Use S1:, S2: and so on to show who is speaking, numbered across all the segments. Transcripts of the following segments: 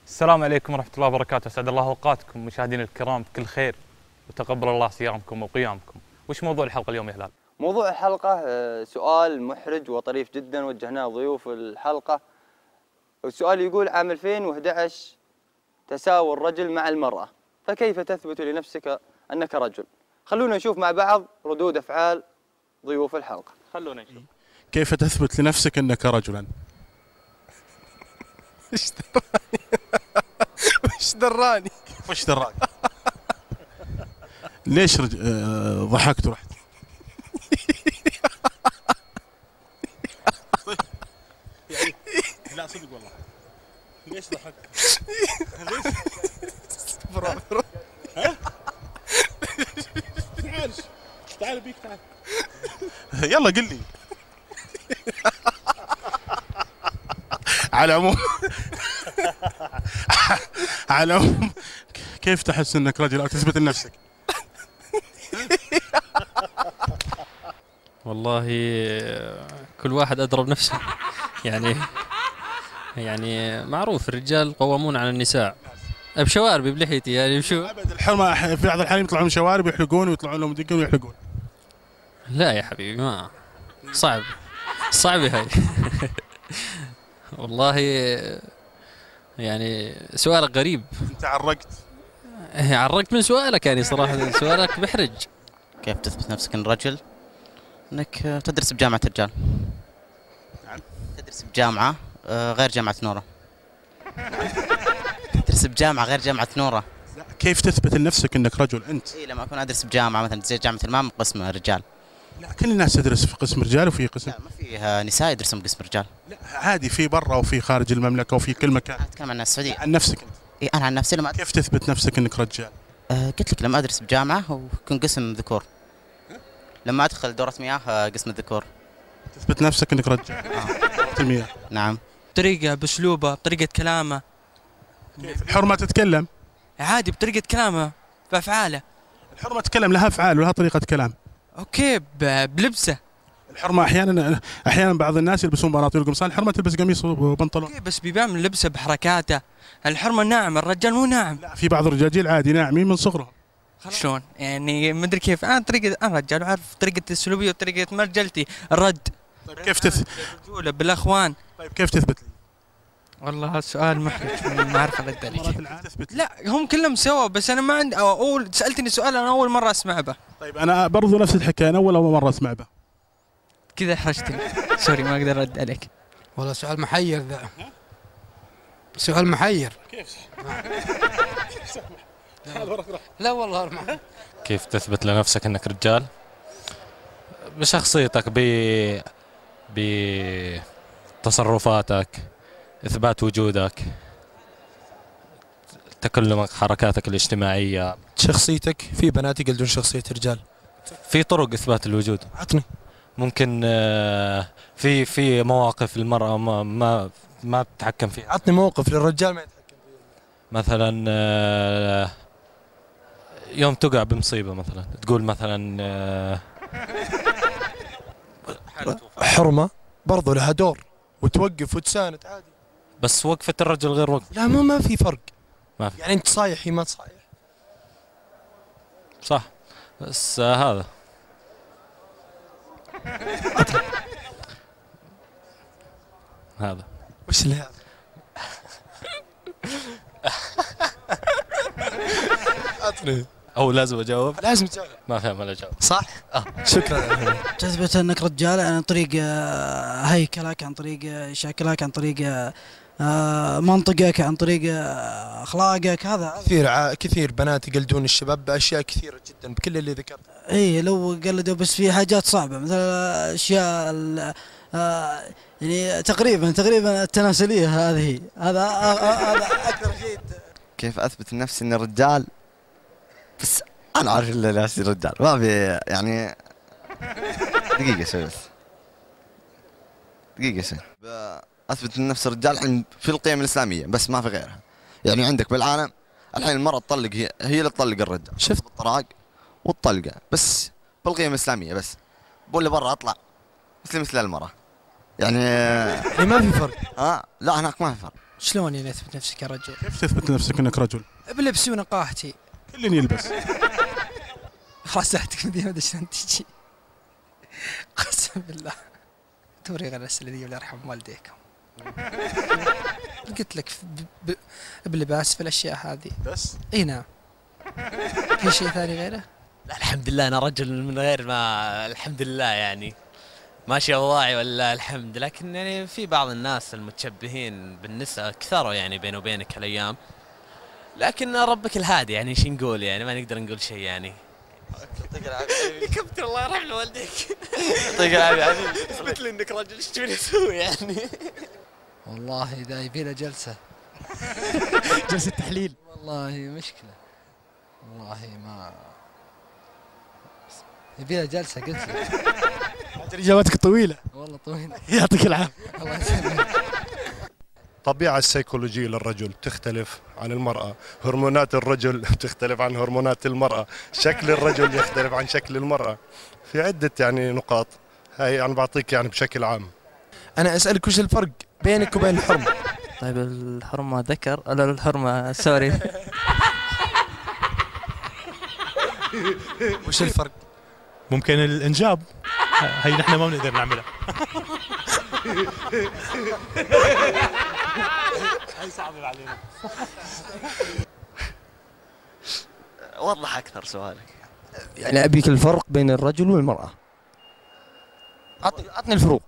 S1: السلام عليكم ورحمة الله وبركاته، أسعد الله أوقاتكم مشاهدينا الكرام بكل خير وتقبل الله صيامكم وقيامكم. وش موضوع الحلقة اليوم يا هلال؟
S2: موضوع الحلقة سؤال محرج وطريف جدا وجهناه ضيوف الحلقة. والسؤال يقول: عام 2011 تساوى الرجل مع المرأة، فكيف تثبت لنفسك أنك رجل؟ خلونا نشوف مع بعض ردود أفعال ضيوف الحلقة.
S1: خلونا نشوف.
S3: كيف تثبت لنفسك أنك رجلا؟
S4: ايش دراني؟ ايش دراني؟
S3: وش دراك؟ ليش ضحكت ورحت؟ يعني لا صدق والله. ليش ضحكت؟ ليش؟
S4: برافو.
S3: ها؟ تعال بيك تعال. يلا قل لي. على العموم على العموم كيف تحس انك رجل او تثبت لنفسك؟
S5: والله كل واحد أدرى بنفسه. يعني معروف الرجال قوامون على النساء. بشواربي بلحيتي يعني بشو.
S3: ابد الحرمه في بعض الحريم يطلعون شوارب يحلقون ويطلعون لهم دقن ويحلقون.
S5: لا يا حبيبي ما صعب هاي. والله يعني سؤالك غريب.
S3: انت عرقت.
S5: عرقت من سؤالك يعني صراحة سؤالك محرج.
S6: كيف تثبت نفسك ان رجل؟ انك تدرس بجامعة الرجال.
S3: نعم.
S6: تدرس بجامعة غير جامعة نورة. تدرس بجامعة غير جامعة نورة.
S3: كيف تثبت لنفسك انك رجل انت؟
S6: اي لما اكون ادرس بجامعة مثلا زي جامعة المام قسم رجال.
S3: لا كل الناس تدرس في قسم رجال وفي قسم.
S6: لا ما فيها نساء يدرسون بقسم رجال.
S3: لا عادي في برا وفي خارج المملكة وفي كل مكان.
S6: اتكلم عن السعودية.
S3: عن نفسك انت.
S6: اي انا عن نفسي لما
S3: كيف تثبت نفسك انك رجال؟
S6: قلت لك لما ادرس بجامعة ويكون قسم ذكور. لما ادخل دورة مياه قسم الذكور.
S3: تثبت نفسك انك رجال. دورة المياه.
S6: نعم.
S7: بطريقة بأسلوبه بطريقة كلامه.
S3: كيف الحرمة تتكلم؟
S7: عادي بطريقة كلامه بأفعاله.
S3: الحرمة تتكلم لها افعال ولها طريقة كلام.
S7: اوكي بلبسه.
S3: الحرمة احيانا بعض الناس يلبسون بناطيل وقمصان، الحرمة تلبس قميص وبنطلون.
S7: اوكي بس بيبان من لبسه بحركاته. الحرمة ناعم، الرجال مو ناعم.
S3: لا في بعض الرجاجيل عادي ناعمين من صغرهم.
S7: شلون؟ يعني ما ادري كيف انا رجال وعارف طريقة اسلوبي وطريقة مرجلتي الرد.
S3: طيب كيف
S7: بالرجولة بالاخوان.
S3: طيب كيف تثبت لي؟
S7: والله السؤال محرج ما اعرف ارد عليك.
S3: تثبت لي.
S7: لا هم كلهم سوا بس انا ما عندي سالتني سؤال انا اول مرة اسمع به.
S3: طيب انا برضو نفس الحكايه، انا اول مره اسمع به.
S7: كذا احرجتني. سوري ما اقدر ارد عليك.
S4: والله سؤال محير ذا. سؤال محير.
S3: كيف؟
S4: لا والله
S5: كيف تثبت لنفسك انك رجال؟ بشخصيتك، بتصرفاتك، اثبات وجودك، تكلمك، حركاتك الاجتماعية.
S8: شخصيتك. في بنات يقلدون شخصية رجال.
S5: في طرق اثبات الوجود.
S8: عطني.
S5: ممكن في مواقف المرأة ما تتحكم فيها.
S8: عطني موقف للرجال ما يتحكم فيه.
S5: مثلا يوم تقع بمصيبة مثلا تقول مثلا
S8: حرمة برضو لها دور وتوقف وتساند عادي.
S5: بس وقفة الرجل غير وقفة.
S8: لا ما في فرق.
S5: ما في.
S8: يعني انت صايح هي ما تصايح.
S5: صح. بس هذا هذا
S8: وش اللي هذا؟ عطني.
S5: أو لازم أجاوب.
S8: لازم تجاوب.
S5: ما فهم ولا جاوب.
S8: صح؟ شكرا.
S9: تثبت انك رجال عن طريق هيكلك، عن طريق شكلك، عن طريق منطقك، عن طريق اخلاقك. هذا
S8: كثير بنات يقلدون الشباب باشياء كثيره جدا بكل اللي ذكرت.
S9: اي لو قلدوا بس في حاجات صعبه مثل اشياء يعني تقريبا التناسليه هذه. هذا اكثر شيء.
S2: كيف أثبت لنفسي إني رجال؟ بس أنا عارف إلا نفسي رجال، ما في يعني. دقيقة شوي بس. أثبت لنفسي رجال في القيم الإسلامية بس ما في غيرها. يعني عندك بالعالم الحين المرأة تطلق، هي اللي تطلق الرجال.
S8: شفت
S2: الطلاق والطلقة بس بالقيم الإسلامية بس. بقول برا أطلع مثل المرأة. يعني
S8: ما في فرق.
S2: لا هناك ما في فرق.
S4: شلون يعني اثبت نفسي كرجل؟
S3: كيف تثبت لنفسك انك رجل؟
S4: بلبسي ونقاهتي.
S3: كل يلبس.
S4: راسعتك ما ادري شلون تجي. قسم بالله. دوري غير الاسئله ذي ولا يرحم والديكم. قلت لك باللباس في الاشياء هذه.
S3: بس؟
S4: اي نعم. في شيء ثاني غيره؟
S10: لا الحمد لله انا رجل من غير ما الحمد لله يعني ماشي اوضاعي ولا الحمد، لكن يعني في بعض الناس المتشبهين بالنساء كثروا يعني بيني وبينك هالايام، لكن ربك الهادي يعني ايش نقول يعني ما نقدر نقول شيء يعني.
S2: يعطيك العافيه
S10: كابتن الله يرحم والديك.
S2: يعطيك العافيه حبيبي.
S10: اثبت لي انك رجل ايش تبي اسوي يعني؟
S4: والله اذا يبي له جلسه.
S10: جلسة تحليل.
S4: والله مشكله. والله ما يبي له جلسه قلت لك.
S10: اجاباتك طويله.
S4: والله طويله.
S10: يعطيك العافيه.
S4: الله يسلمك.
S8: الطبيعة السيكولوجية للرجل تختلف عن المرأة، هرمونات الرجل تختلف عن هرمونات المرأة، شكل الرجل يختلف عن شكل المرأة، في عدة يعني نقاط، هاي أنا بعطيك يعني بشكل عام.
S10: انا اسالك وش الفرق بينك وبين الحرمه؟
S7: طيب الحرمة ذكر ولا الحرمة سوري؟
S10: وش الفرق؟
S11: ممكن الانجاب، هي نحن ما بنقدر نعملها. هي صعبة علينا.
S10: وضح اكثر سؤالك.
S7: يعني ابيك الفرق بين الرجل والمرأة. عطني الفروق.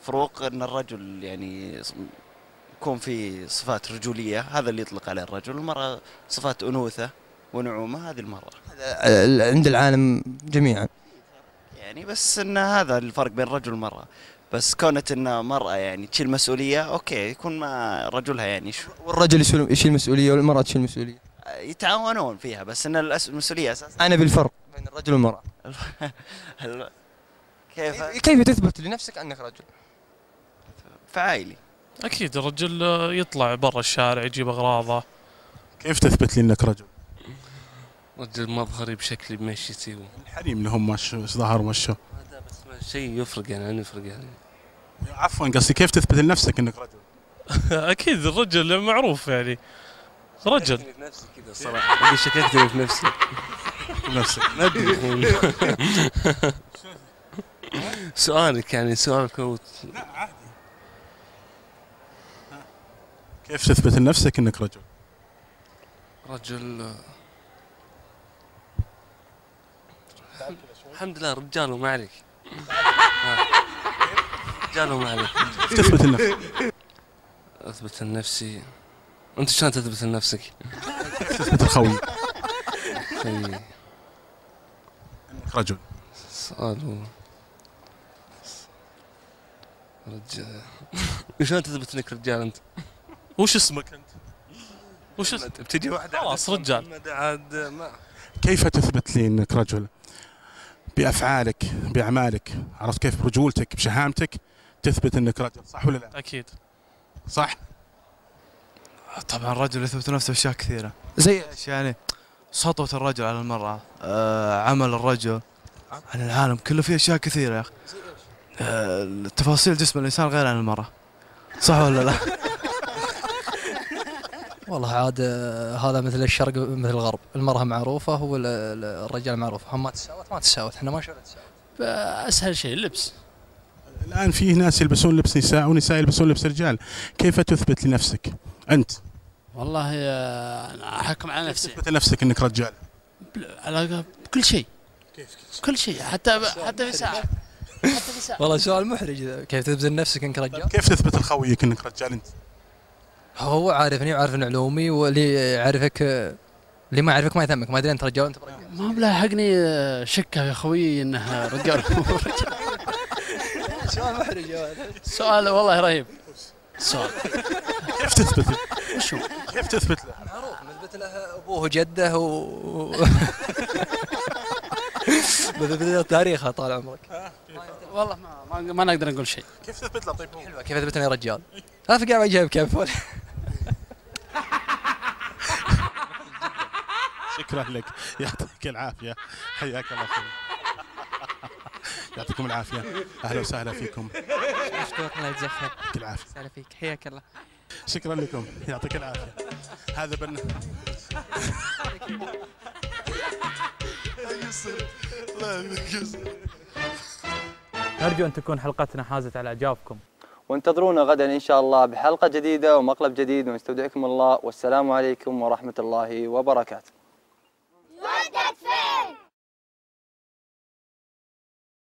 S10: فروق ان الرجل يعني يكون في صفات رجوليه، هذا اللي يطلق عليه الرجل، والمراه صفات انوثه ونعومه، هذه المراه.
S7: عند العالم جميعا.
S10: يعني بس ان هذا الفرق بين الرجل والمراه، بس كونت ان مراه يعني تشيل مسؤوليه اوكي يكون مع رجلها يعني
S7: والرجل يشيل المسؤولية والمرأة تشيل المسؤولية.
S10: يتعاونون فيها، بس ان المسؤوليه اساسا.
S7: أنا بالفرق بين الرجل والمرأة. كيف تثبت لنفسك أنك رجل؟
S10: فعايلي.
S11: اكيد الرجل يطلع برا الشارع يجيب اغراضه.
S3: كيف تثبت لي انك رجل؟
S12: رجل مظهري بشكلي بمشيتي
S3: الحريم لهم مش ظهر مشوا.
S12: هذا بس شيء يفرق يعني يفرق يعني.
S3: عفوا قصدي كيف تثبت لنفسك انك رجل؟
S11: اكيد الرجل معروف يعني رجل.
S12: في نفسي كذا صراحه شككتني في نفسي.
S3: نفسك
S12: ما ادري. سؤالك يعني سؤالك
S3: لا عادي. كيف تثبت لنفسك انك رجل؟
S12: رجل الحمد لله رجال وما عليك. رجال وما عليك.
S3: كيف تثبت لنفسك؟
S12: اثبت لنفسي. انت شلون تثبت لنفسك؟
S3: تثبت الخوي.
S12: انك
S3: رجل.
S12: سؤال رجال. شلون تثبت انك رجال انت؟
S11: وش اسمك انت؟ وش اسمك؟
S12: بتجي واحدة
S11: خلاص رجال.
S12: عاد ما
S3: كيف تثبت لي انك رجل؟ بافعالك، باعمالك، عرفت كيف؟ برجولتك، بشهامتك تثبت انك رجل، صح ولا لا؟
S11: اكيد.
S3: صح؟
S13: طبعا الرجل يثبت نفسه اشياء كثيره
S7: زي
S13: يعني سطوة الرجل على المرأة، عمل الرجل عن العالم كله، فيه اشياء كثيره يا اخي. تفاصيل جسم الانسان غير عن المرأة، صح ولا لا؟
S14: والله عاد هذا مثل الشرق مثل الغرب، المرأة معروفة والرجال معروف، هم ما تساوت احنا ما شفنا تساوت. اسهل شيء اللبس.
S3: الان فيه ناس يلبسون لبس نساء ونساء يلبسون لبس رجال، كيف تثبت لنفسك انت؟
S14: والله انا احكم على نفسي.
S3: تثبت لنفسك انك رجال
S14: على كل شيء. كل شيء حتى في ساعة.
S7: والله سؤال محرج. كيف تثبت لنفسك انك رجال؟
S3: كيف تثبت لخويك انك رجال انت؟
S7: هو عارفني وعارف علومي، واللي يعرفك اللي ما يعرفك ما يهمك، ما ادري انت رجال وانت برجال.
S14: ما بلاحقني شكه يا خوي انه رجال.
S7: سؤال محرج يا ولد.
S14: سؤال والله رهيب. سؤال
S3: كيف تثبت له؟
S14: وشو؟
S3: كيف تثبت له؟
S7: معروف نثبت له ابوه وجده مثبت تاريخه طال عمرك.
S14: والله ما نقدر نقول شيء.
S3: كيف تثبت له طيب؟
S7: حلوه كيف اثبت اني رجال؟ لا في قاعد اجاوب كيف.
S3: شكرا لك، يعطيك العافيه، حياك الله اخوي. يعطيكم العافيه، اهلا وسهلا فيكم.
S15: اشكرك الله يجزاك خير.
S3: يعطيك العافيه.
S15: سهلا فيك، حياك الله.
S3: شكرا لكم، يعطيك العافيه. هذا
S1: نرجو أن تكون حلقتنا حازت على إعجابكم،
S2: وانتظرونا غدا إن شاء الله بحلقة جديدة ومقلب جديد، ونستودعكم الله، والسلام عليكم ورحمة الله وبركاته.